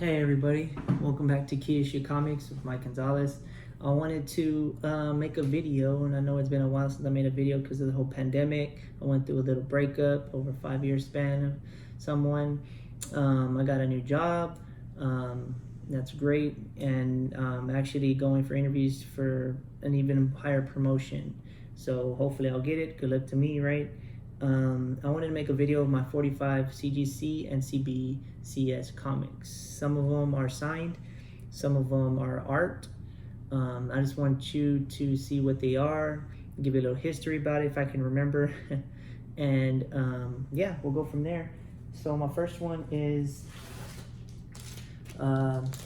Hey everybody, welcome back to Key Issue Comics with Mike Gonzalez. I wanted to make a video, and I know it's been a while since I made a video because of the whole pandemic. I went through a little breakup over a 5-year span of someone. I got a new job, that's great, and I'm actually going for interviews for an even higher promotion. So hopefully I'll get it. Good luck to me, right? I wanted to make a video of my 45 CGC and CBCS comics. Some of them are signed, some of them are art. I just want you to see what they are, give you a little history about it if I can remember. And yeah, we'll go from there. So my first one is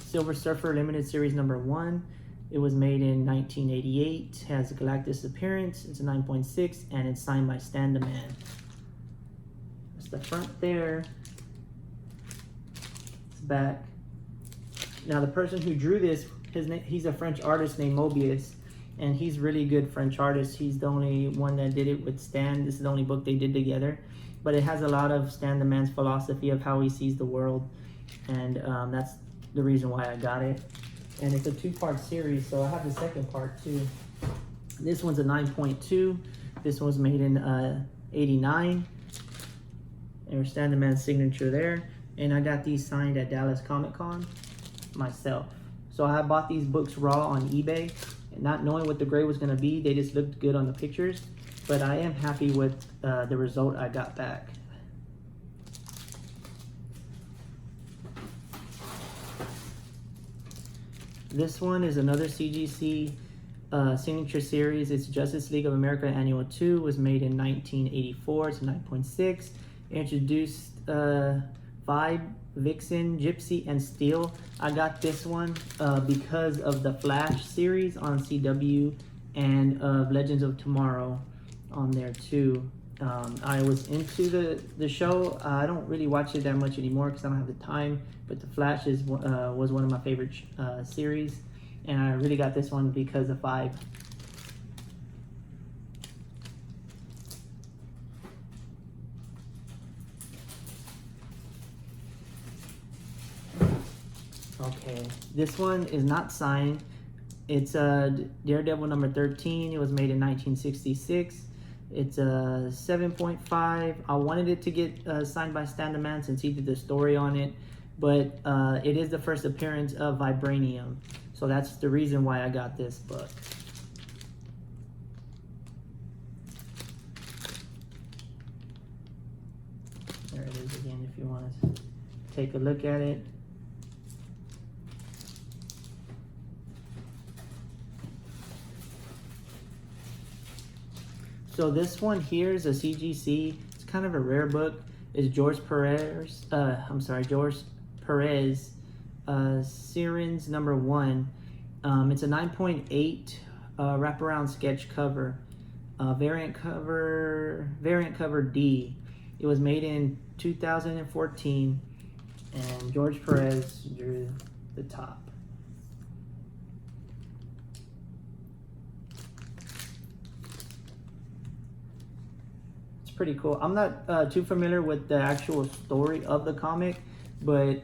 Silver Surfer Limited Series number 1. It was made in 1988, has a Galactus appearance, it's a 9.6, and it's signed by Stan the Man. That's the front there. It's back. Now the person who drew this, he's a French artist named Mobius, and he's really good French artist. He's the only one that did it with Stan. This is the only book they did together. But it has a lot of Stan the Man's philosophy of how he sees the world, and that's the reason why I got it. And it's a 2-part series, so I have the second part too. This one's a 9.2. This one was made in '89. There's Stan the Man's signature there. And I got these signed at Dallas Comic Con myself. So I bought these books raw on eBay, not knowing what the grade was gonna be. They just looked good on the pictures, but I am happy with the result I got back. This one is another CGC signature series. It's Justice League of America Annual 2. It was made in 1984. It's a 9.6. It introduced Vibe, Vixen, Gypsy, and Steel. I got this one because of the Flash series on CW and Legends of Tomorrow on there too. I was into the show. I don't really watch it that much anymore because I don't have the time, but the Flash was one of my favorite series, and I really got this one because of Vibe. Okay, this one is not signed. It's Daredevil number 13. It was made in 1966. It's a 7.5. I wanted it to get signed by Stan the Man since he did the story on it, but it is the first appearance of Vibranium, so that's the reason why I got this book. There it is again if you want to take a look at it. So this one here is a CGC. It's kind of a rare book. It's George Perez, Sirens number 1. It's a 9.8 wraparound sketch cover, variant cover D. It was made in 2014, and George Perez drew the top. Pretty cool. I'm not too familiar with the actual story of the comic, but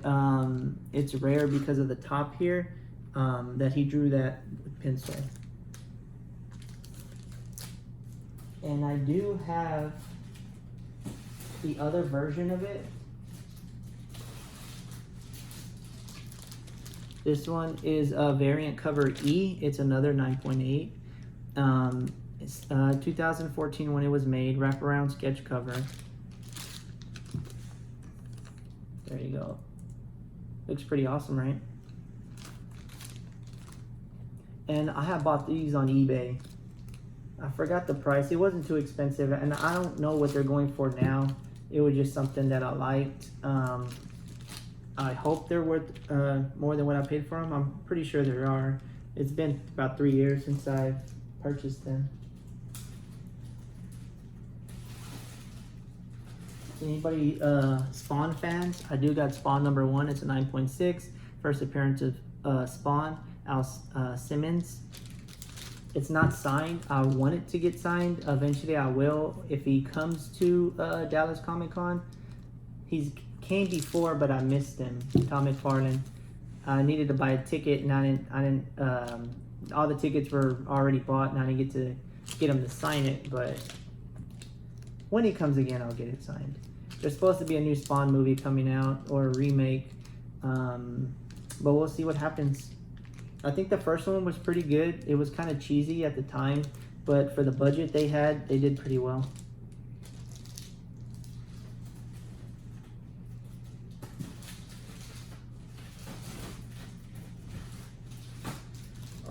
it's rare because of the top here that he drew that with pencil. And I do have the other version of it. This one is a variant cover E. It's another 9.8. It's 2014 when it was made, wraparound sketch cover. There you go. Looks pretty awesome, right? And I have bought these on eBay. I forgot the price. It wasn't too expensive, and I don't know what they're going for now. It was just something that I liked. I hope they're worth more than what I paid for them. I'm pretty sure they are. It's been about 3 years since I've purchased them. Anybody Spawn fans? I do got Spawn number 1. It's a 9.6. First appearance of Spawn, Al Simmons. It's not signed. I want it to get signed. Eventually I will if he comes to Dallas Comic Con. He's came before, but I missed him. Tom McFarlane. I needed to buy a ticket, and I didn't. All the tickets were already bought, and I didn't get him to sign it. But when he comes again, I'll get it signed. There's supposed to be a new Spawn movie coming out, or a remake, but we'll see what happens. I think the first one was pretty good. It was kind of cheesy at the time, but for the budget they had, they did pretty well.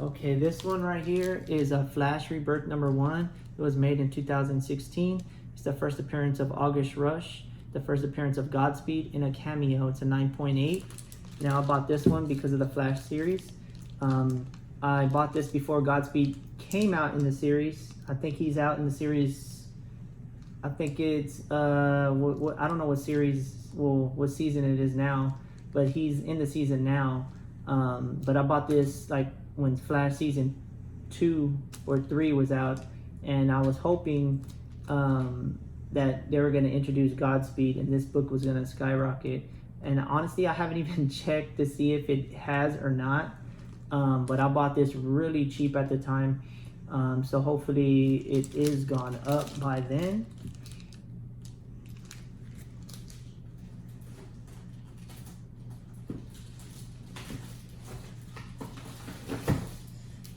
Okay, this one right here is a Flash Rebirth #1. It was made in 2016. It's the first appearance of August Rush, the first appearance of Godspeed in a cameo. It's a 9.8. Now I bought this one because of the Flash series. I bought this before Godspeed came out in the series. I think he's out in the series. I think it's I don't know what series, what season it is now, but he's in the season now. But I bought this like when Flash season 2 or 3 was out, and I was hoping that they were going to introduce Godspeed and this book was going to skyrocket. And honestly, I haven't even checked to see if it has or not. But I bought this really cheap at the time, so hopefully it is gone up by then.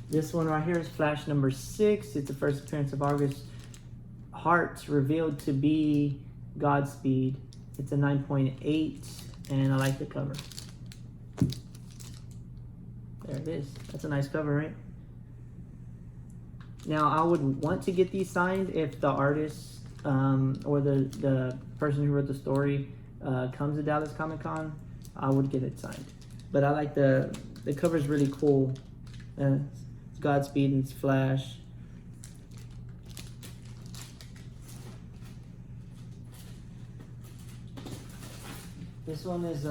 This one right here is Flash #6. It's the first appearance of August Heart, revealed to be Godspeed. It's a 9.8, and I like the cover. There it is. That's a nice cover, right? Now, I would want to get these signed if the artist or the person who wrote the story comes to Dallas Comic Con. I would get it signed. But I like the cover is really cool. It's Godspeed and it's Flash. This one is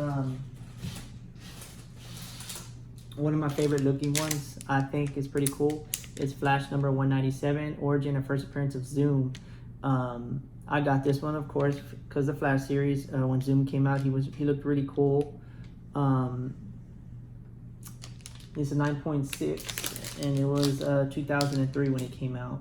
one of my favorite looking ones. I think is pretty cool. It's Flash #197, origin and first appearance of Zoom. I got this one, of course, because the Flash series. When Zoom came out, he looked really cool. It's a 9.6, and it was 2003 when it came out.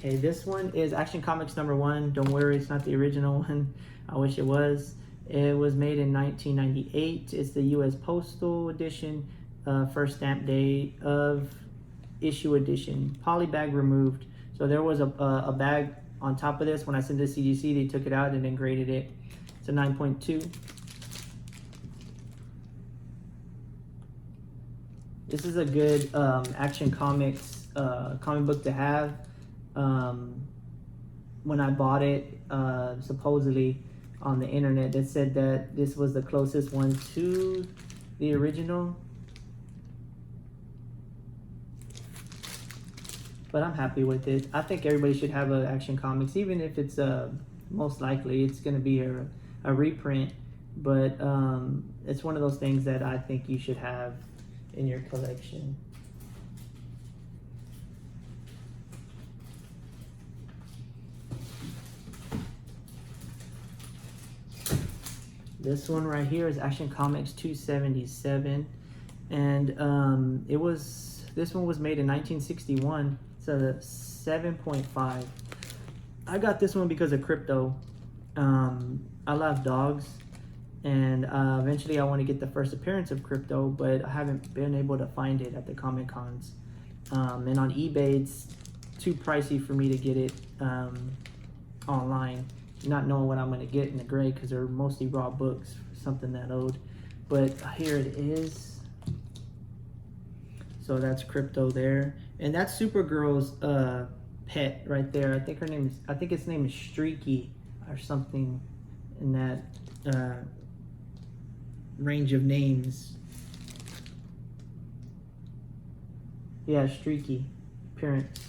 Okay, this one is Action Comics #1. Don't worry, it's not the original one. I wish it was. It was made in 1998. It's the U.S. Postal Edition, first stamp day of issue edition. Poly bag removed. So there was a bag on top of this. When I sent this to CGC, they took it out and then graded it. It's a 9.2. This is a good Action Comics comic book to have. When I bought it, supposedly on the internet, it said that this was the closest one to the original. But I'm happy with it. I think everybody should have an Action Comics, even if it's most likely it's going to be a reprint. But it's one of those things that I think you should have in your collection. This one right here is Action Comics 277, and this one was made in 1961. It's a 7.5. I got this one because of Crypto. I love dogs, and eventually I want to get the first appearance of Crypto, but I haven't been able to find it at the Comic Cons. And on eBay, it's too pricey for me to get it online. Not knowing what I'm going to get in the grade because they're mostly raw books, something that old. But here it is. So that's Crypto there, and that's Supergirl's pet right there. I think its name is Streaky or something in that range of names. Yeah, Streaky appearance.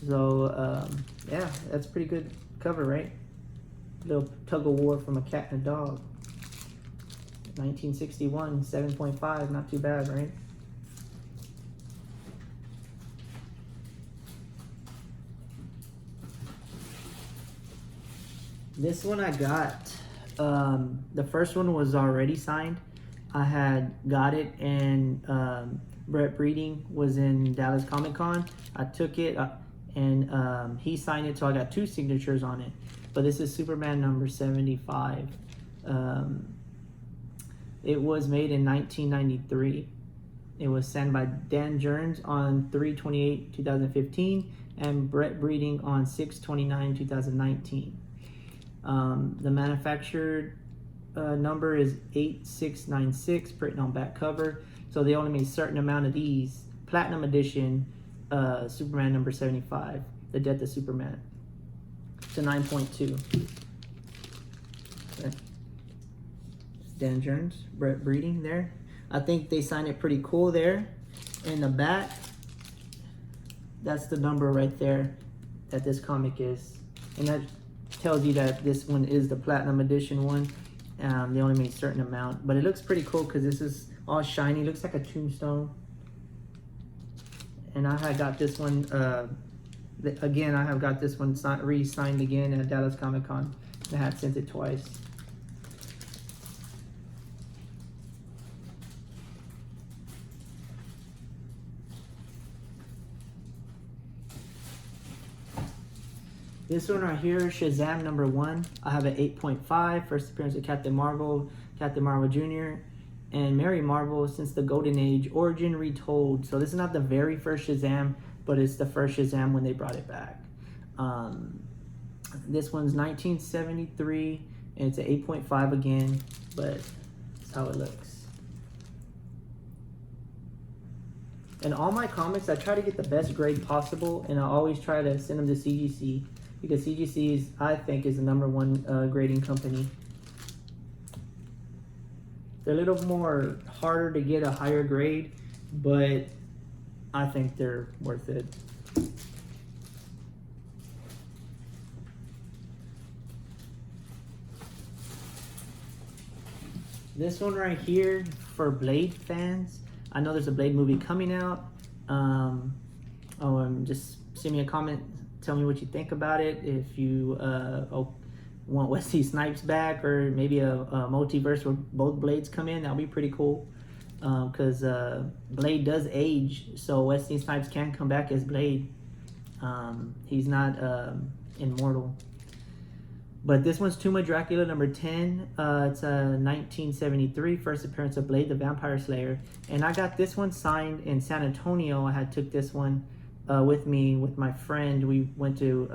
So yeah, that's a pretty good cover, right? Little tug of war from a cat and a dog. 1961, 7.5, not too bad, right? This one I got, the first one was already signed. I had got it, and Brett Breeding was in Dallas Comic Con. I took it, and he signed it, so I got 2 signatures on it. But this is Superman number 75. It was made in 1993. It was signed by Dan Jerns on 3/28/2015 and Brett Breeding on 6/29/2019. The manufactured number is 8696, printed on back cover. So they only made a certain amount of these. Platinum edition, Superman number 75, The Death of Superman. It's a 9.2. Okay. Dan Jerns, Brett Breeding there. I think they signed it pretty cool there. In the back, that's the number right there that this comic is. And that tells you that this one is the Platinum Edition one. They only made a certain amount. But it looks pretty cool because this is all shiny. Looks like a tombstone. And I had got this one, again, I have got this one re-signed again at Dallas Comic Con. I had sent it twice. This one right here, Shazam number 1. I have an 8.5. First appearance of Captain Marvel Jr., and Mary Marvel since the Golden Age, origin retold. So this is not the very first Shazam, but it's the first Shazam when they brought it back. This one's 1973, and it's an 8.5 again, but that's how it looks. In all my comics, I try to get the best grade possible, and I always try to send them to CGC. Because CGC is, I think, is the #1 grading company. They're a little more harder to get a higher grade, but I think they're worth it. This one right here for Blade fans. I know there's a Blade movie coming out. Just send me a comment. Tell me what you think about it. If you want Wesley Snipes back, or maybe a multiverse where both Blades come in, that would be pretty cool. Because Blade does age, so Wesley Snipes can come back as Blade. He's not immortal. But this one's Tomb of Dracula number 10. It's a 1973, first appearance of Blade the Vampire Slayer. And I got this one signed in San Antonio. I had took this one with me with my friend. We went to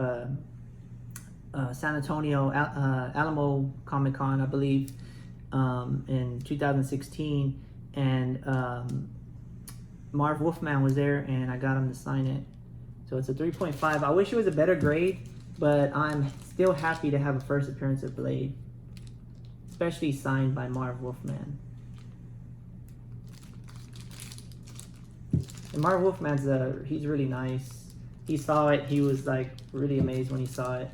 San Antonio Alamo Comic Con, I believe, in 2016, and Marv Wolfman was there, and I got him to sign it. So it's a 3.5. I wish it was a better grade, but I'm still happy to have a first appearance of Blade, especially signed by Marv Wolfman. And Marv Wolfman's he's really nice. He saw it, he was like really amazed when he saw it.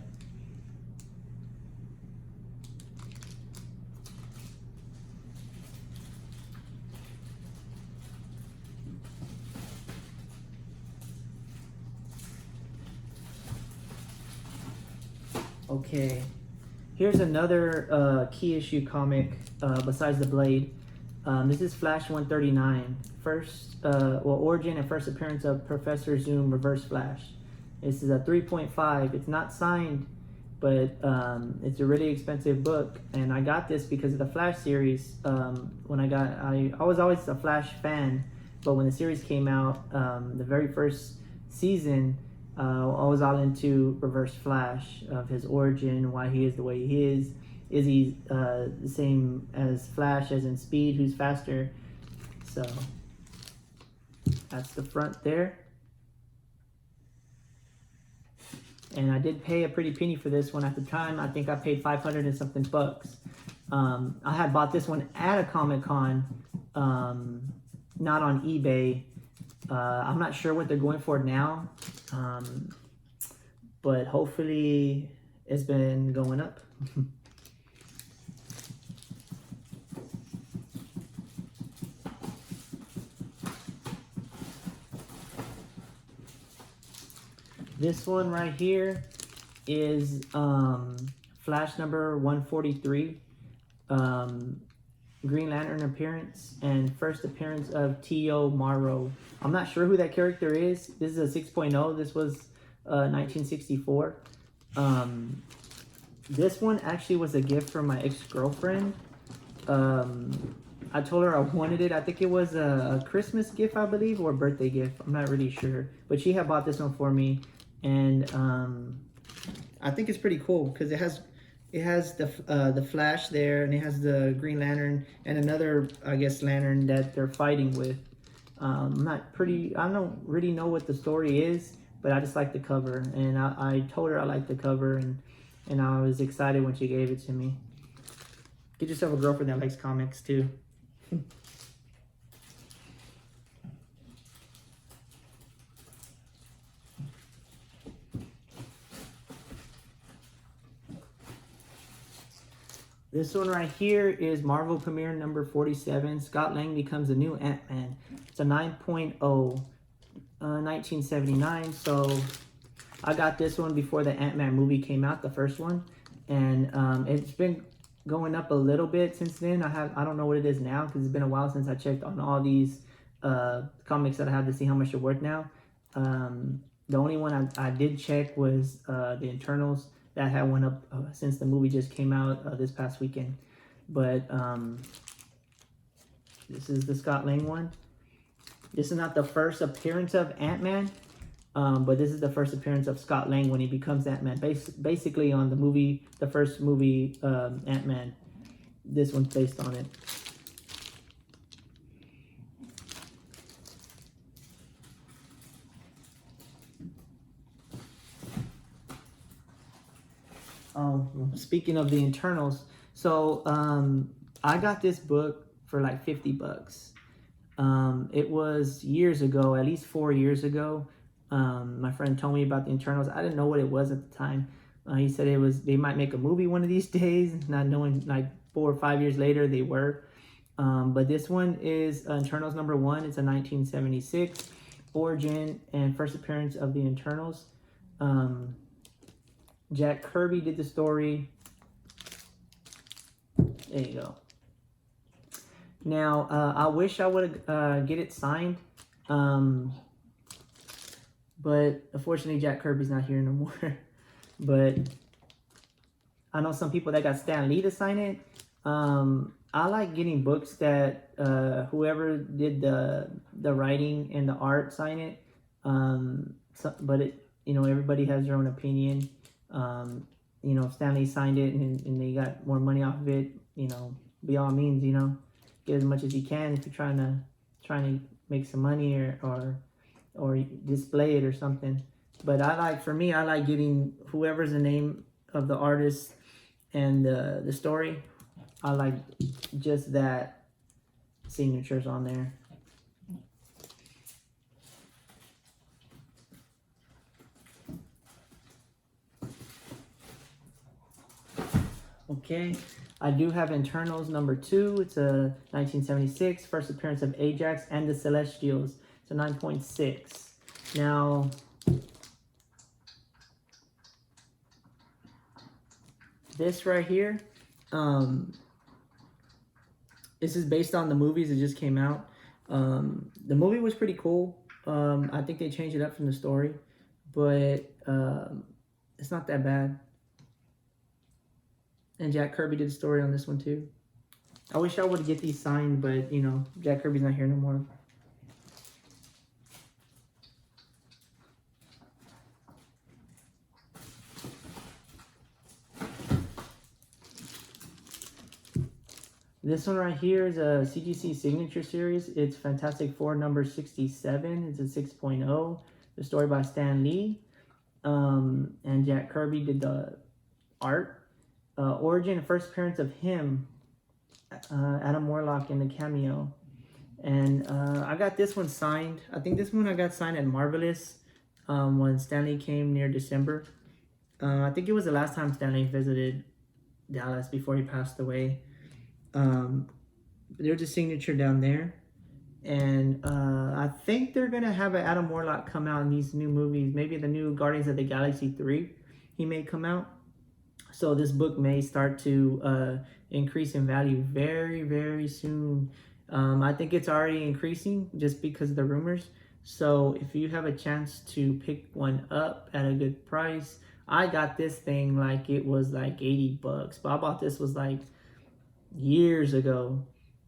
Okay, here's another key issue comic besides the Blade. This is Flash 139. Origin and first appearance of Professor Zoom Reverse Flash. This is a 3.5. It's not signed, but it's a really expensive book, and I got this because of the Flash series. I was always a Flash fan, but when the series came out, the very first season, I was all into Reverse Flash, of his origin, why he is the way he is. Is he the same as Flash, as in speed, who's faster? So that's the front there. And I did pay a pretty penny for this one at the time. I think I paid 500 and something bucks. I had bought this one at a Comic-Con, not on eBay. I'm not sure what they're going for now, but hopefully it's been going up. This one right here is Flash number 143. Green Lantern appearance and first appearance of T.O. Morrow. I'm not sure who that character is. This is a 6.0. This was 1964. This one actually was a gift from my ex-girlfriend. I told her I wanted it. I think it was a Christmas gift, I believe, or a birthday gift. I'm not really sure. But she had bought this one for me. And I think it's pretty cool because it has the Flash there, and it has the Green Lantern and another, I guess, lantern that they're fighting with. I don't really know what the story is, but I just like the cover, and I told her I liked the cover, and I was excited when she gave it to me. Get yourself a girlfriend that likes comics too. This one right here is Marvel Premiere number 47. Scott Lang becomes a new Ant-Man. It's a 9.0, 1979. So I got this one before the Ant-Man movie came out, the first one. And it's been going up a little bit since then. I don't know what it is now because it's been a while since I checked on all these comics that I have to see how much they're worth now. The only one I did check was the Internals. That had went up since the movie just came out this past weekend. But this is the Scott Lang one. This is not the first appearance of Ant-Man, but this is the first appearance of Scott Lang when he becomes Ant-Man. Basically on the movie, the first movie, Ant-Man. This one's based on it. Speaking of the Internals, so I got this book for like $50. It was years ago, at least 4 years ago. My friend told me about the Internals. I didn't know what it was at the time. He said they might make a movie one of these days, not knowing like 4 or 5 years later they were. But this one is Internals number 1. It's a 1976 origin and first appearance of the Internals. Jack Kirby did the story. There you go. Now, I wish I would get it signed. But unfortunately, Jack Kirby's not here no more. But I know some people that got Stan Lee to sign it. I like getting books that whoever did the writing and the art sign it. But everybody has their own opinion. If Stanley signed it and they got more money off of it, by all means, get as much as you can if you're trying to make some money or display it or something. But for me, I like getting whoever's the name of the artist and the story. I like just that signatures on there. Okay, I do have Internals number 2. It's a 1976, first appearance of Ajax and the Celestials. It's a 9.6. Now, this right here, this is based on the movies that just came out. The movie was pretty cool. I think they changed it up from the story, but it's not that bad. And Jack Kirby did a story on this one too. I wish I would get these signed, but Jack Kirby's not here no more. This one right here is a CGC signature series. It's Fantastic Four number 67. It's a 6.0. The story by Stan Lee. And Jack Kirby did the art. Origin and first appearance of him, Adam Warlock in the cameo. And I got this one signed. I think this one I got signed at Marvelous when Stanley came near December. I think it was the last time Stanley visited Dallas before he passed away. There's a signature down there. And I think they're gonna have an Adam Warlock come out in these new movies. Maybe the new Guardians of the Galaxy 3, he may come out. So this book may start to increase in value very, very soon. I think it's already increasing just because of the rumors. So if you have a chance to pick one up at a good price, I got this thing like it was like $80, but I bought this was like years ago,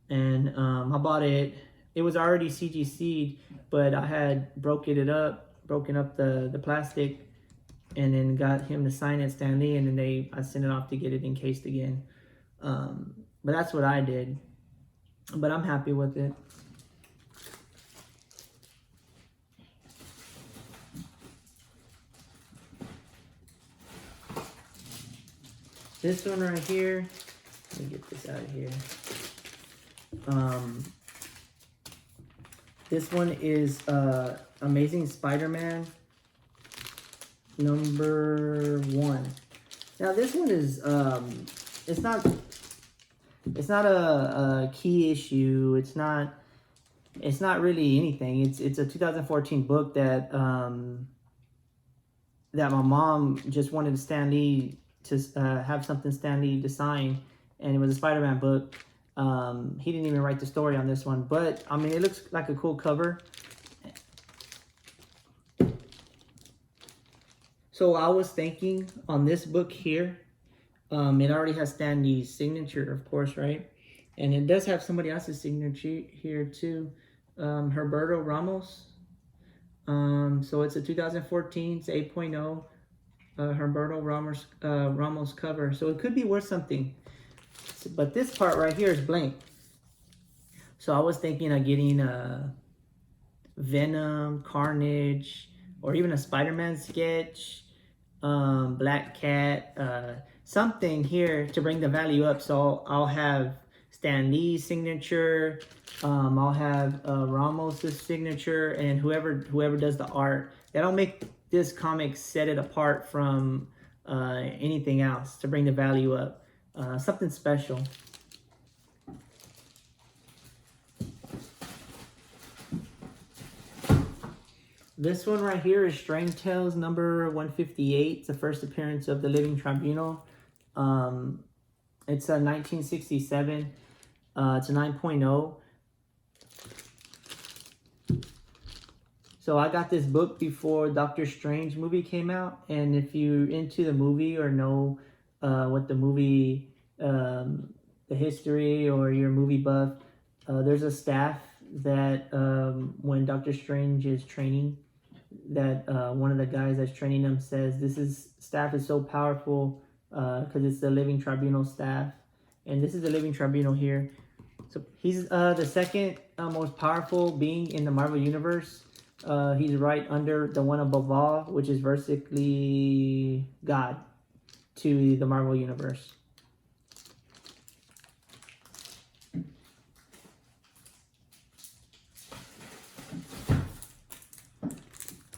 and I bought it. It was already CGC'd, but I had broken up the plastic, and then got him to sign it, Stan Lee, and then I sent it off to get it encased again. But that's what I did. But I'm happy with it. This one right here, let me get this out of here. This one is Amazing Spider-Man #1. Now this one is it's not a key issue. It's not really anything. It's a 2014 book that that my mom just wanted Stan Lee to have something Stan Lee to sign, and it was a Spider-Man book. He didn't even write the story on this one, but I mean, it looks like a cool cover. So I was thinking on this book here, it already has Stan Lee's signature, of course, right? And it does have somebody else's signature here too, Herberto Ramos. So it's a 2014, it's 8.0, Herberto Ramos cover. So it could be worth something. But this part right here is blank. So I was thinking of getting a Venom, Carnage, or even a Spider-Man sketch, Black Cat, something here to bring the value up. So I'll have Stan Lee's signature, I'll have Ramos's signature, and whoever does the art. That'll make this comic set it apart from anything else to bring the value up. Something special. This one right here is Strange Tales #158. It's the first appearance of the Living Tribunal. It's a 1967. It's a 9.0. So I got this book before Doctor Strange movie came out, and if you're into the movie or know what the movie, the history, or you're a movie buff, there's a staff that when Doctor Strange is training, that one of the guys that's training him says staff is so powerful because it's the Living Tribunal staff, and this is the Living Tribunal here. So he's the second most powerful being in the Marvel Universe. He's right under the one above all, which is basically God to the Marvel Universe.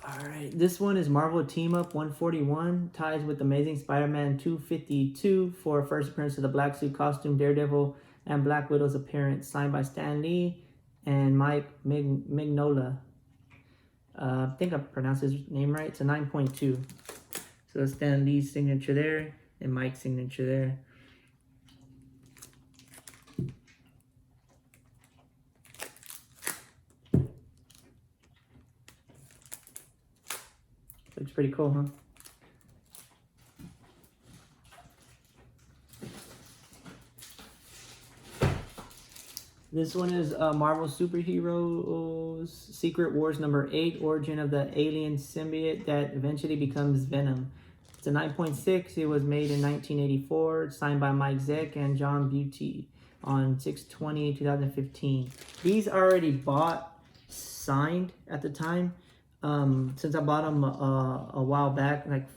Alright, this one is Marvel Team Up 141, ties with Amazing Spider-Man 252 for first appearance of the black suit costume, Daredevil, and Black Widow's appearance, signed by Stan Lee and Mike Mignola. I think I pronounced his name right. It's a 9.2. So Stan Lee's signature there and Mike's signature there. Looks pretty cool, huh? This one is Marvel Superheroes Secret Wars #8, Origin of the Alien Symbiote that eventually becomes Venom. It's a 9.6. It was made in 1984. It's signed by Mike Zeck and John Buty on 6/20/2015. These already bought, signed at the time. Since I bought them a while back, like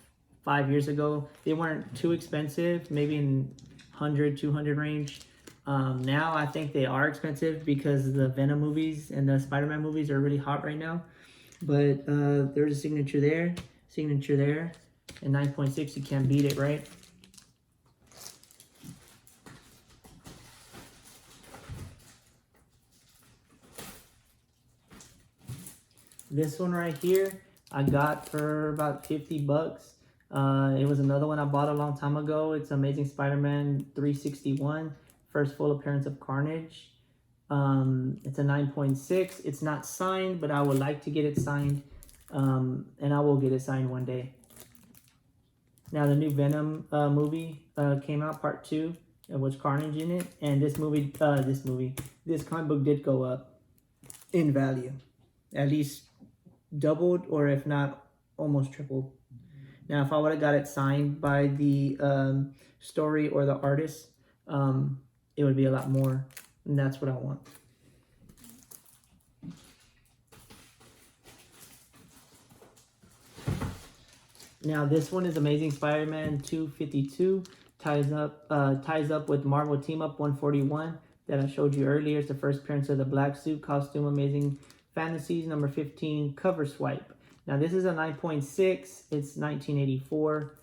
5 years ago, they weren't too expensive, maybe in 100, 200 range. Now I think they are expensive because the Venom movies and the Spider-Man movies are really hot right now. But there's a signature there, and 9.6, you can't beat it, right? This one right here, I got for about 50 bucks. It was another one I bought a long time ago. It's Amazing Spider-Man 361, first full appearance of Carnage. It's a 9.6. It's not signed, but I would like to get it signed, and I will get it signed one day. Now the new Venom movie came out, part 2, with Carnage in it, and this comic book did go up in value, at least doubled, or if not almost tripled. Now if I would have got it signed by the story or the artist, it would be a lot more, and that's what I want. Now this one is Amazing Spider-Man 252, ties up with Marvel Team Up 141 that I showed you earlier. It's the first appearance of the black suit costume, Amazing Fantasies number 15 cover swipe. Now this is a 9.6. It's 1984,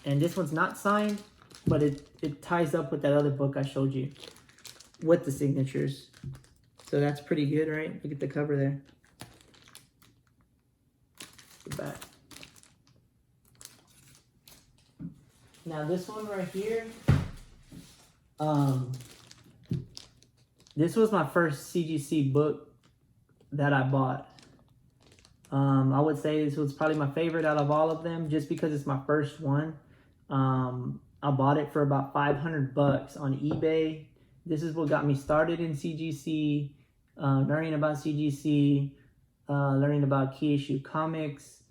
and this one's not signed, but it ties up with that other book I showed you with the signatures. So that's pretty good, right? Look at the cover there. The back. Now this one right here, this was my first CGC book that I bought. I would say this was probably my favorite out of all of them, just because it's my first one. I bought it for about 500 bucks on eBay. This is what got me started in CGC, learning about CGC, learning about key issue comics.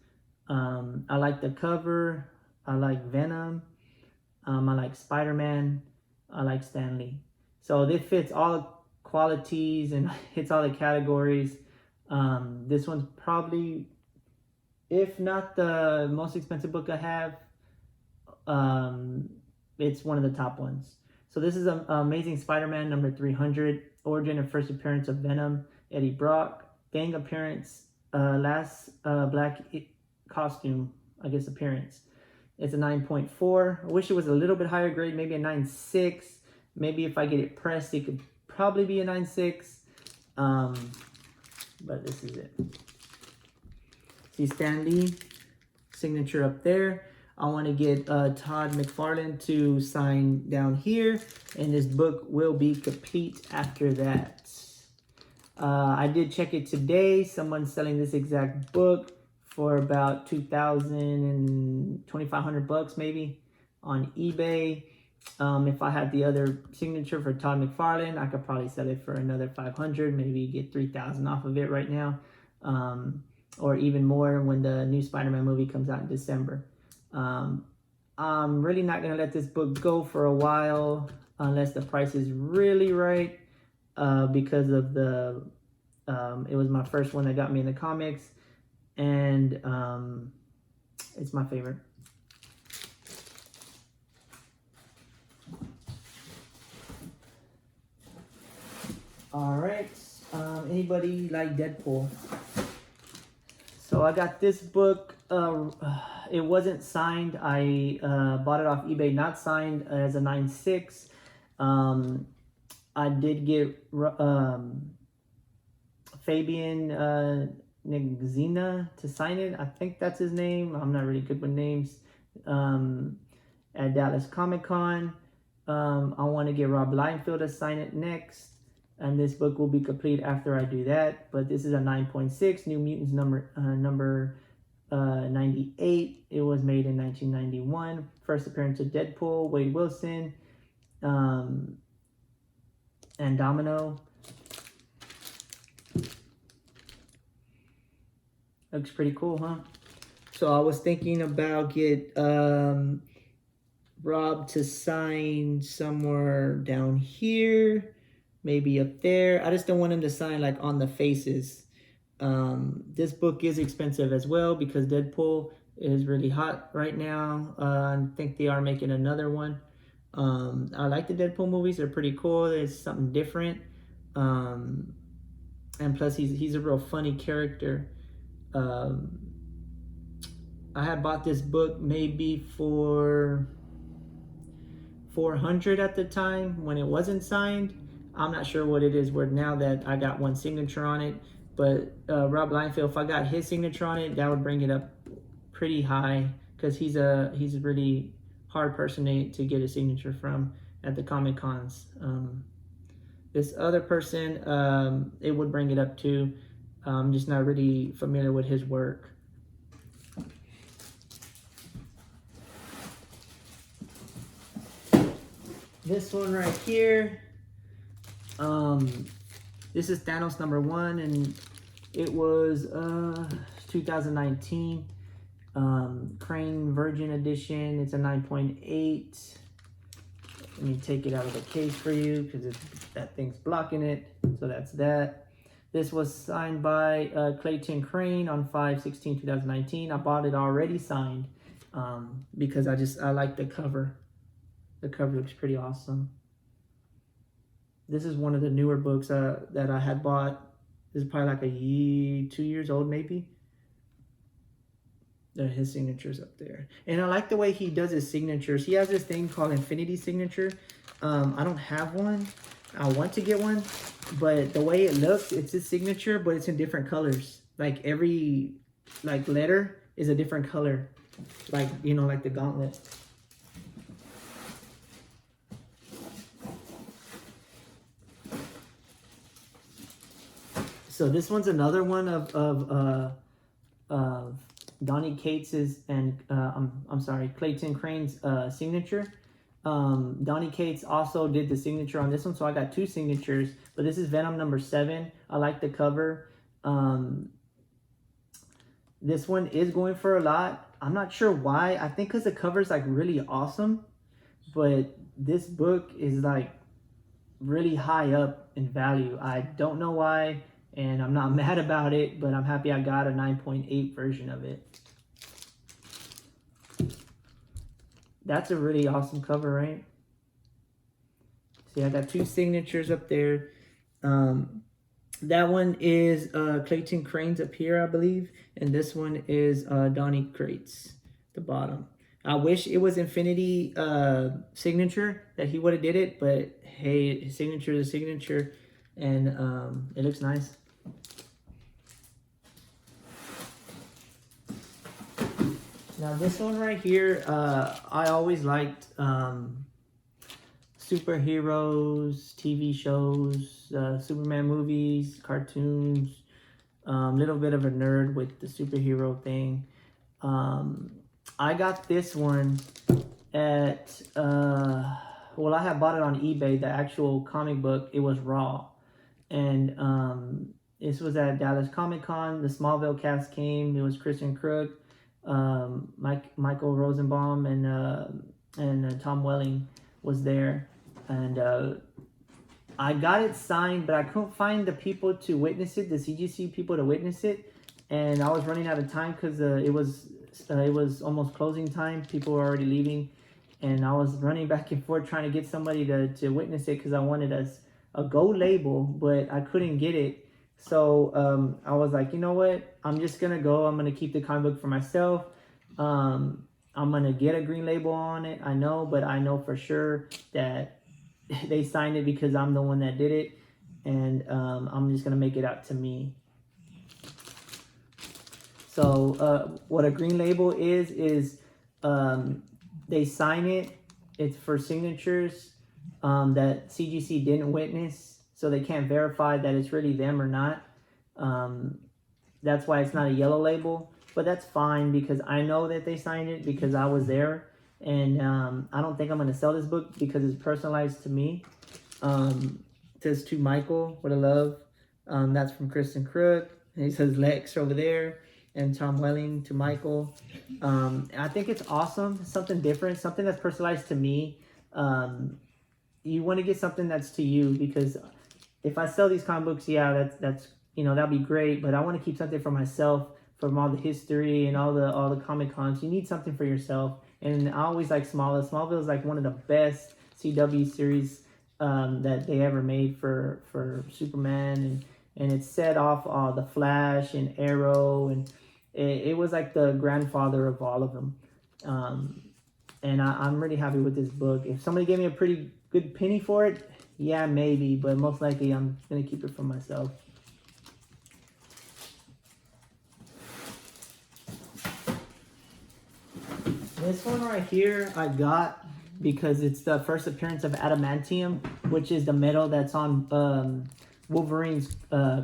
I like the cover. I like Venom. I like Spider-Man. I like Stan Lee. So this fits all qualities and hits all the categories. This one's probably, if not the most expensive book I have, it's one of the top ones. So this is Amazing Spider-Man number 300, origin and first appearance of Venom, Eddie Brock, gang appearance, last black costume, I guess, appearance. It's a 9.4. I wish it was a little bit higher grade, maybe a 9.6. Maybe if I get it pressed, it could probably be a 9.6. But this is it. See Stan Lee signature up there. I want to get Todd McFarlane to sign down here, and this book will be complete after that. I did check it today. Someone's selling this exact book for about $2,000 and $2,500 bucks maybe on eBay. If I had the other signature for Todd McFarlane, I could probably sell it for another $500, maybe get $3,000 off of it right now, or even more when the new Spider-Man movie comes out in December. I'm really not gonna let this book go for a while unless the price is really right, because of the it was my first one that got me in the comics, and it's my favorite. All right, anybody like Deadpool? So I got this book. It wasn't signed. I bought it off eBay, not signed, as a 9.6. I did get Fabian Nigzina to sign it. I think that's his name. I'm not really good with names. At Dallas Comic Con. I want to get Rob Liefeld to sign it next. And this book will be complete after I do that. But this is a 9.6, New Mutants number 98. It was made in 1991. First appearance of Deadpool, Wade Wilson, and Domino. Looks pretty cool, huh? So I was thinking about get Rob to sign somewhere down here. Maybe up there. I just don't want him to sign like on the faces. This book is expensive as well because Deadpool is really hot right now. I think they are making another one. I like the Deadpool movies. They're pretty cool. It's something different. And plus he's a real funny character. I had bought this book maybe for $400 at the time when it wasn't signed. I'm not sure what it is worth now that I got one signature on it. But Rob Liefeld, if I got his signature on it, that would bring it up pretty high, because he's a really hard person to get a signature from at the Comic Cons. This other person, it would bring it up too. I'm just not really familiar with his work. This one right here, this is Thanos #1, and it was 2019 Crane Virgin Edition. It's a 9.8. Let me take it out of the case for you, because that thing's blocking it. So that's that. This was signed by Clayton Crane on 5/16/2019. I bought it already signed because I like the cover. The cover looks pretty awesome. This is one of the newer books that I had bought. This is probably like 2 years old, maybe. His signature's up there. And I like the way he does his signatures. He has this thing called Infinity Signature. I don't have one. I want to get one. But the way it looks, it's his signature, but it's in different colors. Like every letter is a different color. Like, you know, like the gauntlet. So this one's another one of Donny Cates's and I'm sorry, Clayton Crane's signature. Donny Cates also did the signature on this one, so I got 2 signatures. But this is Venom #7. I like the cover. This one is going for a lot. I'm not sure why. I think because the cover is like really awesome, but this book is like really high up in value. I don't know why. And I'm not mad about it, but I'm happy I got a 9.8 version of it. That's a really awesome cover, right? See, I got 2 signatures up there. That one is Clayton Crane's up here, I believe. And this one is Donny Cates, the bottom. I wish it was Infinity signature that he would have did it, but hey, his signature is a signature, and it looks nice. Now this one right here, I always liked superheroes, TV shows, Superman movies, cartoons, little bit of a nerd with the superhero thing. I got this one at, well, I had bought it on eBay, the actual comic book. It was raw. And this was at Dallas Comic Con. The Smallville cast came. It was Christian Crook, Michael Rosenbaum, and Tom Welling was there. And I got it signed, but I couldn't find the people to witness it, the CGC people to witness it. And I was running out of time because it was almost closing time. People were already leaving. And I was running back and forth trying to get somebody to witness it because I wanted a Go label, but I couldn't get it. So I was like, you know what? I'm just going to go. I'm going to keep the comic book for myself. I'm going to get a green label on it. I know, but I know for sure that they signed it because I'm the one that did it. And I'm just going to make it out to me. So what a green label is they sign it. It's for signatures that CGC didn't witness, so they can't verify that it's really them or not. That's why it's not a yellow label, but that's fine because I know that they signed it because I was there, and I don't think I'm going to sell this book because it's personalized to me. It says to Michael, what a love. That's from Kristen Crook, and he says Lex over there, and Tom Welling to Michael. I think it's awesome, something different, something that's personalized to me. You want to get something that's to you, because if I sell these comic books, yeah, that's you know, that'd be great, but I want to keep something for myself from all the history and all the Comic Cons. You need something for yourself, and I always like Smallville. Smallville is like one of the best CW series that they ever made for Superman, and it set off the Flash and Arrow, and it was like the grandfather of all of them. And I'm really happy with this book. If somebody gave me a pretty good penny for it, yeah, maybe, but most likely I'm going to keep it for myself. This one right here I got because it's the first appearance of adamantium, which is the metal that's on Wolverine's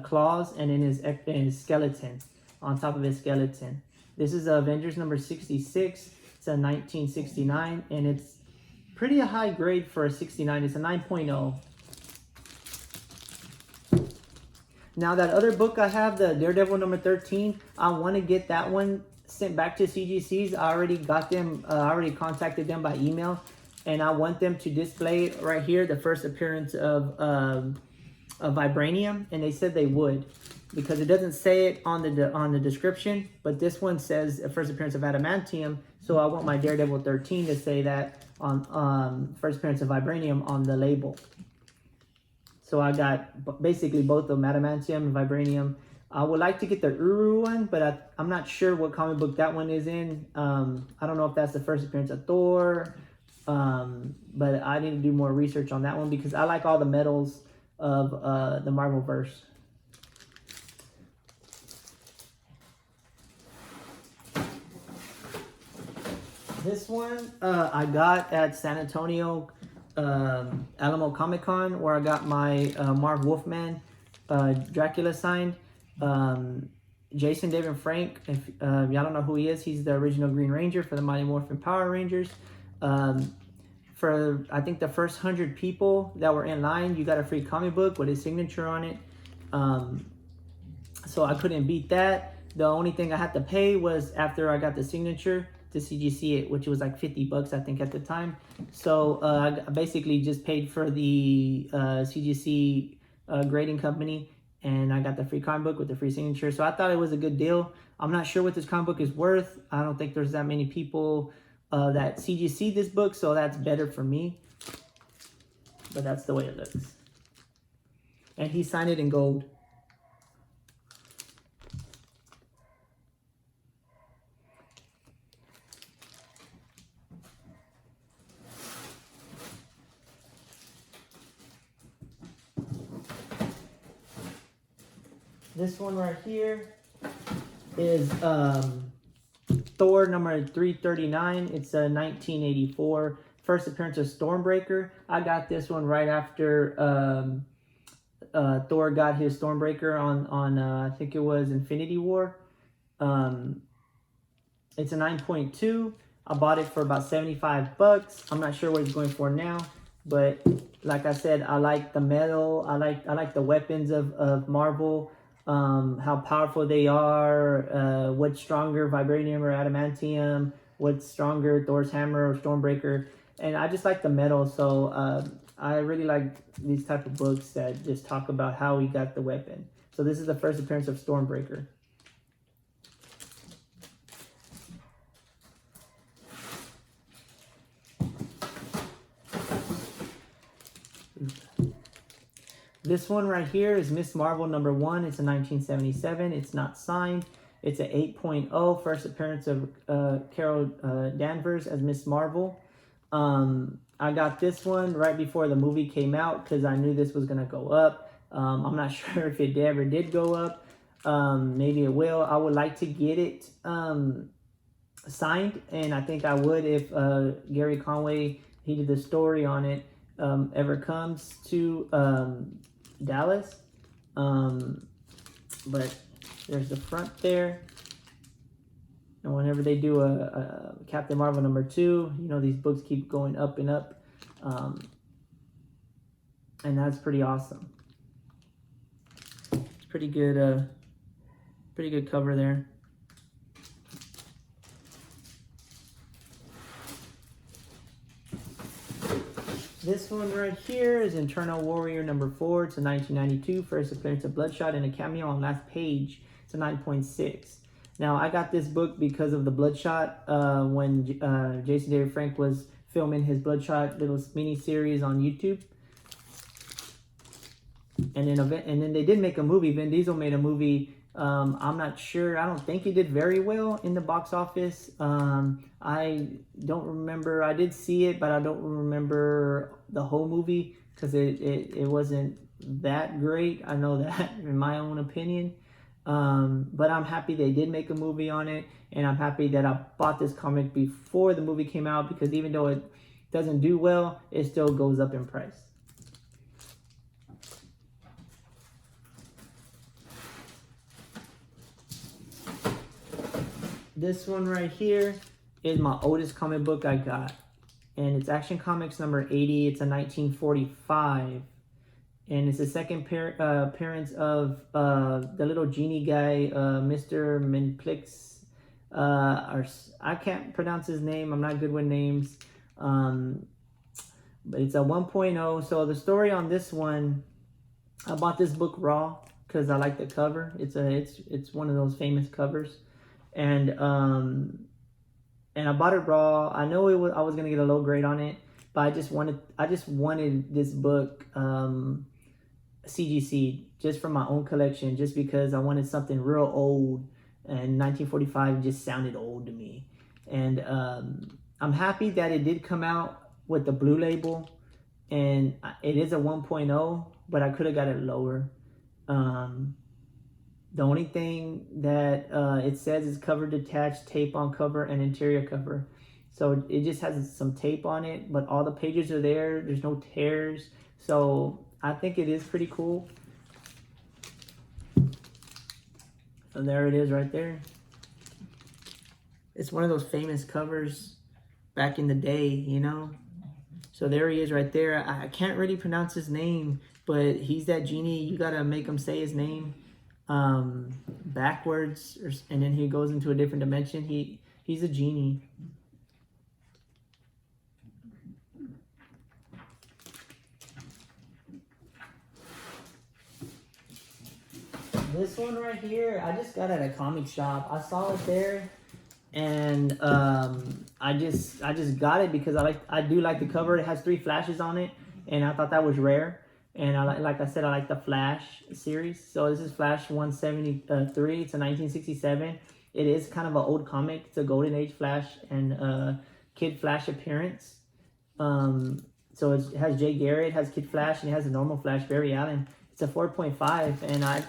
claws and in his skeleton, on top of his skeleton. This is Avengers number 66. It's a 1969, and it's pretty a high grade for a 69. It's a 9.0. Now that other book I have, the Daredevil number 13, I want to get that one sent back to CGCs. I already got them, I already contacted them by email, and I want them to display right here the first appearance of Vibranium, and they said they would, because it doesn't say it on the description, but this one says a first appearance of adamantium, so I want my Daredevil 13 to say that on first appearance of Vibranium on the label. So I got basically both of them, adamantium and vibranium. I would like to get the Uru one, but I'm not sure what comic book that one is in. I don't know if that's the first appearance of Thor, but I need to do more research on that one because I like all the metals of the Marvel verse. This one I got at San Antonio Alamo Comic Con, where I got my Marv Wolfman Dracula signed. Jason David Frank, if y'all don't know who he is, he's the original Green Ranger for the Mighty Morphin Power Rangers. For I think the first 100 people that were in line, you got a free comic book with his signature on it. So I couldn't beat that. The only thing I had to pay was after I got the signature to CGC it, which was like $50 I think at the time. So I basically just paid for the CGC grading company, and I got the free comic book with the free signature. So I thought it was a good deal. I'm not sure what this comic book is worth. I don't think there's that many people that CGC this book, so that's better for me. But that's the way it looks. And he signed it in gold. This one right here is Thor number 339. It's a 1984 first appearance of Stormbreaker. I got this one right after Thor got his Stormbreaker on I think it was Infinity War. It's a 9.2. I bought it for about $75. I'm not sure what it's going for now, but like I said, I like the metal. I like the weapons of Marvel. How powerful they are, what's stronger, vibranium or adamantium, what's stronger, Thor's hammer or Stormbreaker, and I just like the metal, so I really like these type of books that just talk about how he got the weapon. So this is the first appearance of Stormbreaker. This one right here is Miss Marvel number 1. It's a 1977. It's not signed. It's an 8.0. First appearance of Carol Danvers as Miss Marvel. I got this one right before the movie came out because I knew this was going to go up. I'm not sure if it ever did go up. Maybe it will. I would like to get it signed, and I think I would if Gary Conway, he did the story on it, ever comes to Dallas. But there's the front there, and whenever they do a Captain Marvel number 2, you know, these books keep going up and up, and that's pretty awesome. It's pretty good cover there. This one right here is Eternal Warrior number 4. It's a 1992. First appearance of Bloodshot and a cameo on last page. It's a 9.6. Now, I got this book because of the Bloodshot when Jason David Frank was filming his Bloodshot little mini-series on YouTube. And then they did make a movie. Vin Diesel made a movie. I'm not sure. I don't think it did very well in the box office. I don't remember. I did see it, but I don't remember the whole movie because it wasn't that great. I know that in my own opinion. But I'm happy they did make a movie on it, and I'm happy that I bought this comic before the movie came out, because even though it doesn't do well, it still goes up in price. This one right here is my oldest comic book I got, and it's Action Comics number 80. It's a 1945, and it's the second appearance of the little genie guy, Mr. Minplix. Or I can't pronounce his name. I'm not good with names. But it's a 1.0. So the story on this one, I bought this book raw because I like the cover. It's one of those famous covers, and I bought it raw. I know I was gonna get a low grade on it, but I just wanted this book CGC just for my own collection, just because I wanted something real old, and 1945 just sounded old to me. And I'm happy that it did come out with the blue label, and it is a 1.0, but I could have got it lower. The only thing that it says is cover detached, tape on cover, and interior cover. So it just has some tape on it, but all the pages are there. There's no tears. So I think it is pretty cool. And there it is right there. It's one of those famous covers back in the day, you know? So there he is right there. I can't really pronounce his name, but he's that genie. You gotta make him say his name backwards, and then he goes into a different dimension. He's a genie. This one right here, I just got at a comic shop. I saw it there, and I just got it because I do like the cover. It has 3 flashes on it, and I thought that was rare. And like I said, I like the Flash series. So this is Flash 173. It's a 1967. It is kind of an old comic. It's a Golden Age Flash and Kid Flash appearance. So it has Jay Garrett, has Kid Flash, and it has a normal Flash, Barry Allen. It's a 4.5, and I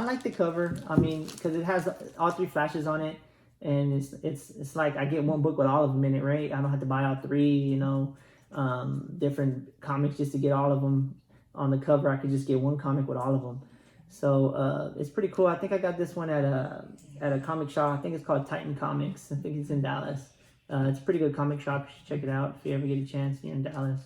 like the cover. I mean, because it has all 3 flashes on it, and it's like I get one book with all of them in it, right? I don't have to buy all 3, you know, different comics just to get all of them on the cover. I could just get one comic with all of them. So it's pretty cool. I think I got this one at a comic shop. I think it's called Titan Comics. I think it's in Dallas. It's a pretty good comic shop. You should check it out if you ever get a chance. You're in Dallas.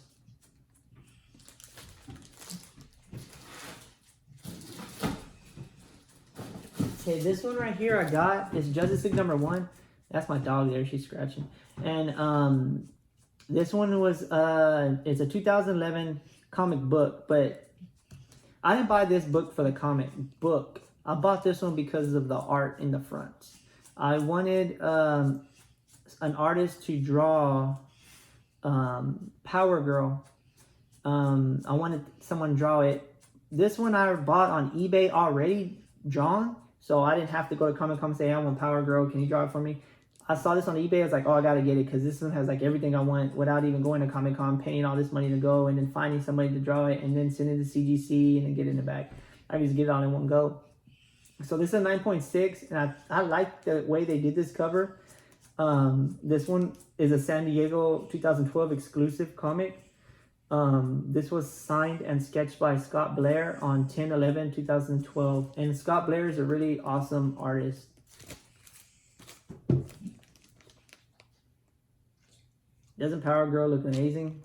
Okay, this one right here I got is Justice League number 1. That's my dog there. She's scratching. And this one was it's a 2011 comic book, but I didn't buy this book for the comic book. I bought this one because of the art in the front. I wanted an artist to draw Power Girl. I wanted someone to draw it. This one I bought on eBay already drawn, so I didn't have to go to Comic-Con and say, I want Power Girl, can you draw it for me? I saw this on eBay. I was like, oh, I gotta get it because this one has like everything I want without even going to Comic-Con, paying all this money to go, and then finding somebody to draw it, and then send it to CGC and then get it in the back. I can just get it all in one go. So this is a 9.6, and I like the way they did this cover. This one is a San Diego 2012 exclusive comic. This was signed and sketched by Scott Blair on 10/11/2012, and Scott Blair is a really awesome artist. Doesn't Power Girl look amazing?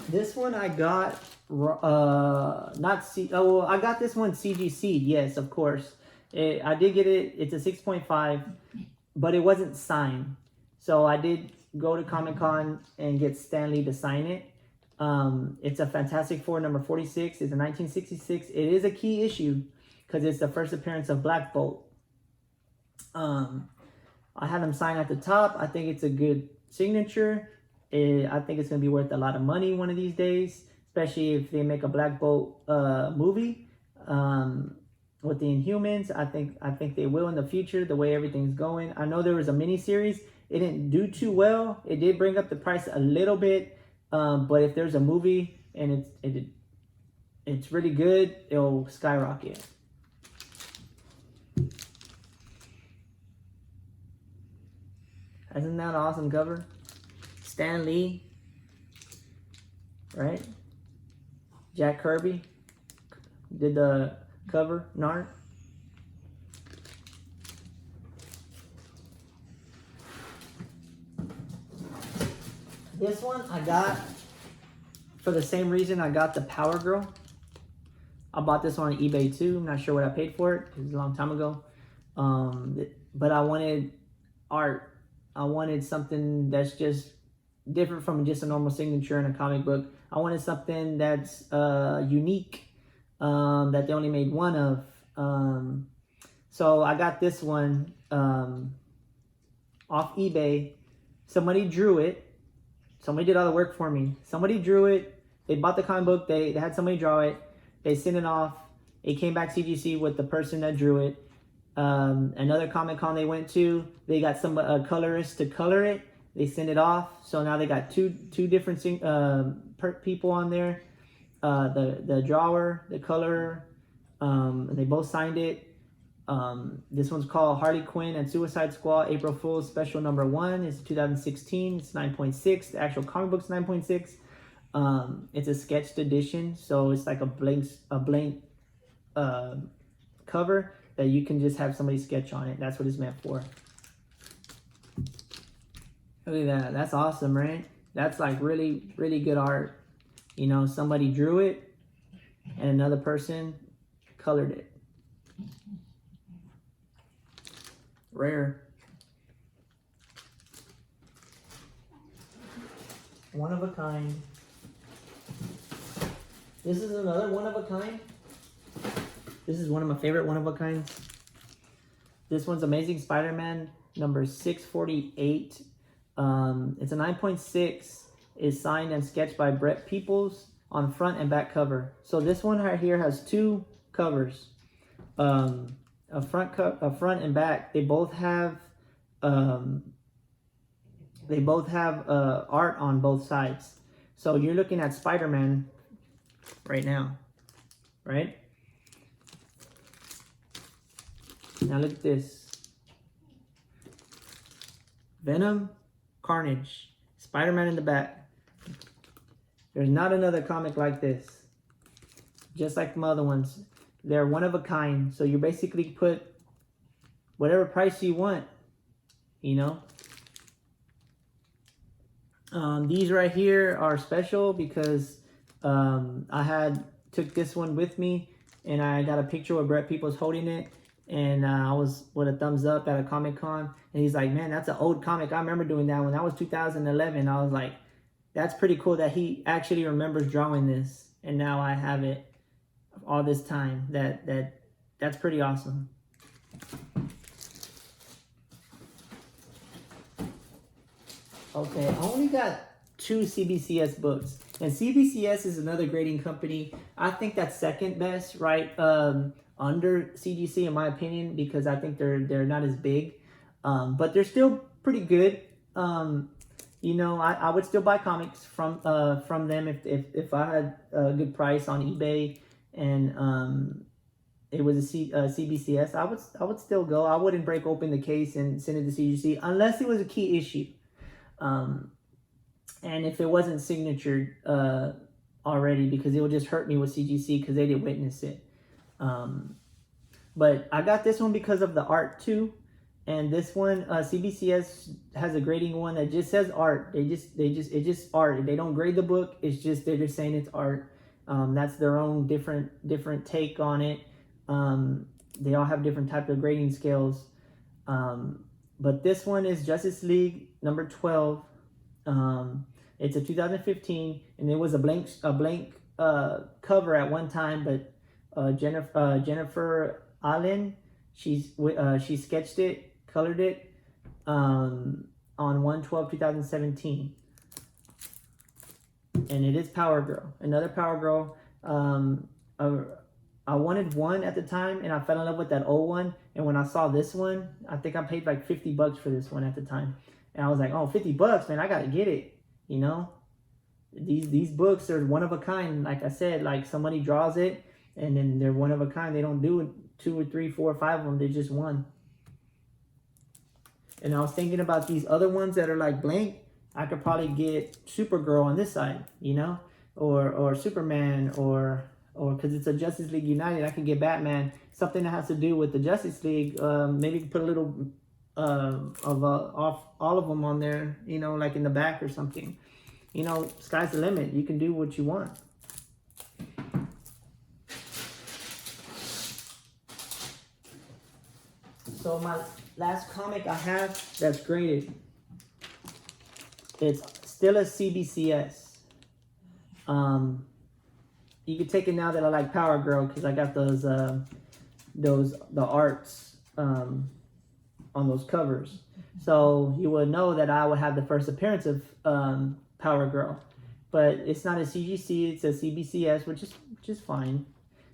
This one I got I got this one CGC. Yes, of course. I did get it. It's a 6.5, but it wasn't signed. So I did go to Comic-Con and get Stanley to sign it. It's a Fantastic Four number 46. It's a 1966. It is a key issue because it's the first appearance of Black Bolt. I had him sign at the top. I think it's a good signature. I think it's going to be worth a lot of money one of these days, especially if they make a Black Bolt movie. with the Inhumans. I think they will in the future, the way everything's going. I know there was a mini series. It didn't do too well. It did bring up the price a little bit, but if there's a movie and it's really good, it'll skyrocket. Isn't that an awesome cover? Stan Lee, right? Jack Kirby did the cover and art. This one I got for the same reason I got the Power Girl. I bought this one on eBay too. I'm not sure what I paid for it. It was a long time ago. But I wanted art. I wanted something that's just different from just a normal signature in a comic book. I wanted something that's unique, that they only made one of. So I got this one off eBay. Somebody drew it. Somebody did all the work for me. Somebody drew it. They bought the comic book. They had somebody draw it. They sent it off. It came back CGC with the person that drew it. Another Comic Con they went to, they got some colorist to color it. They sent it off. So now they got two different people on there. The drawer, the colorer, and they both signed it. This one's called Harley Quinn and Suicide Squad April Fool's Special number 1. It's 2016. It's 9.6. The actual comic book's 9.6. It's a sketched edition, so it's like a blank cover that you can just have somebody sketch on it. That's what it's meant for. Look at that. That's awesome, right? That's like really, really good art. You know, somebody drew it and another person colored it. Rare. One of a kind. This is another one of a kind. This is one of my favorite one of a kinds. This one's Amazing Spider-Man number 648. It's a 9.6. Is signed and sketched by Brett Peoples on front and back cover. So this one right here has two covers. A front and back. They both have art on both sides. So you're looking at Spider-Man right now, right? Now look at this. Venom, Carnage, Spider-Man in the back. There's not another comic like this. Just like the other ones. They're one of a kind. So you basically put whatever price you want, you know. These right here are special because I took this one with me and I got a picture with Brett Peoples holding it. And I was with a thumbs up at a Comic Con. And he's like, man, that's an old comic. I remember doing that one. That was 2011. I was like, that's pretty cool that he actually remembers drawing this. And now I have it all this time. That's pretty awesome. Okay, I only got 2 CBCS books. And CBCS is another grading company. I think that's second best, right? Under CGC in my opinion, because I think they're not as big. But they're still pretty good. You know, I would still buy comics from them if I had a good price on eBay and it was a CBCS. I would still go. I wouldn't break open the case and send it to CGC unless it was a key issue, and if it wasn't signatured already, because it would just hurt me with CGC because they didn't witness it. But I got this one because of the art too. And this one, CBCS has a grading one that just says art. It's just art. They don't grade the book. It's just, they're just saying it's art. That's their own different take on it. They all have different types of grading scales. But this one is Justice League number 12. It's a 2015, and it was a blank cover at one time, but Jennifer Allen, she sketched it, colored it on 1/12/2017, and it is Power Girl, another Power Girl, I wanted one at the time, and I fell in love with that old one. And when I saw this one, I think I paid like $50 for this one at the time. And I was like, oh, $50, man, I gotta get it. You know, these books are one of a kind. Like I said, like somebody draws it, and then they're one of a kind. They don't do 2 or 3, 4, or 5 of them. They're just one. And I was thinking about these other ones that are like blank. I could probably get Supergirl on this side, you know, or Superman, or because it's a Justice League United, I could get Batman. Something that has to do with the Justice League. Maybe put a little off all of them on there, you know, like in the back or something. You know, sky's the limit. You can do what you want. So my last comic I have that's graded, it's still a CBCS. You can take it now that I like Power Girl, because I got the arts on those covers. So you would know that I would have the first appearance of Power Girl, but it's not a CGC, it's a CBCS, which is fine.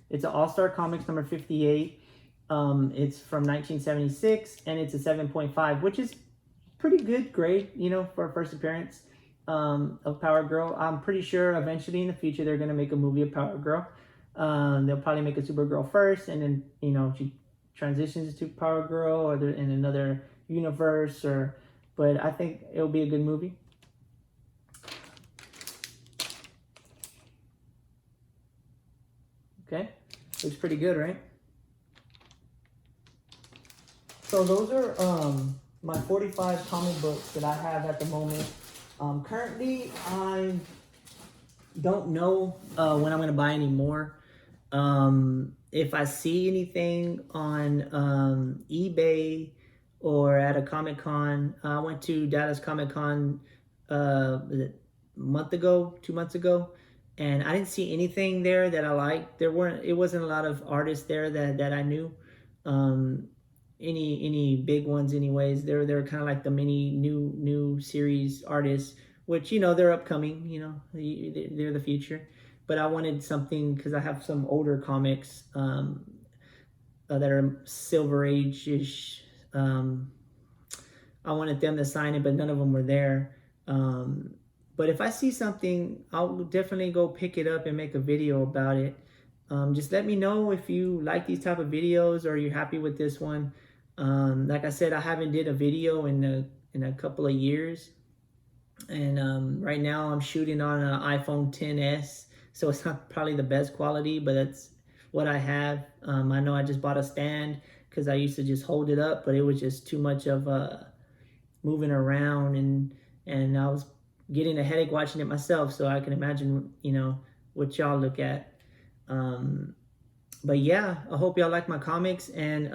It's an All-Star Comics number 58. It's from 1976, and it's a 7.5, which is pretty good grade, you know, for a first appearance of Power Girl. I'm pretty sure eventually in the future they're gonna make a movie of Power Girl. They'll probably make a Supergirl first, and then, you know, she transitions to Power Girl, or they're in another universe, but I think it'll be a good movie. Okay, looks pretty good, right? So those are my 45 comic books that I have at the moment. Currently, I don't know when I'm going to buy any more. If I see anything on eBay or at a Comic-Con, I went to Dallas Comic-Con was it a month ago, 2 months ago, and I didn't see anything there that I liked. It wasn't a lot of artists there that I knew. Any big ones anyways. They're kind of like the mini new series artists, which, you know, they're upcoming, you know, they're the future. But I wanted something, because I have some older comics that are Silver Age-ish. I wanted them to sign it, but none of them were there. But if I see something, I'll definitely go pick it up and make a video about it. Just let me know if you like these type of videos, or you're happy with this one. Like I said, I haven't did a video in a couple of years, and right now I'm shooting on an iPhone XS, so it's not probably the best quality, but that's what I have. I know I just bought a stand, because I used to just hold it up, but it was just too much of moving around, and I was getting a headache watching it myself, so I can imagine, you know, what y'all look at. But yeah, I hope y'all like my comics, and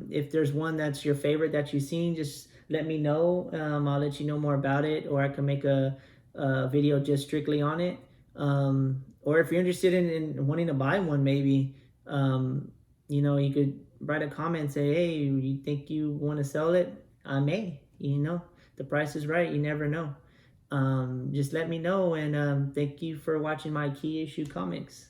if there's one that's your favorite that you've seen, just let me know. I'll let you know more about it, or I can make a video just strictly on it. Or if you're interested in wanting to buy one, maybe, you know, you could write a comment and say, hey, you think you want to sell it? I may, you know, the price is right. You never know. Just let me know, and thank you for watching my Key Issue Comics.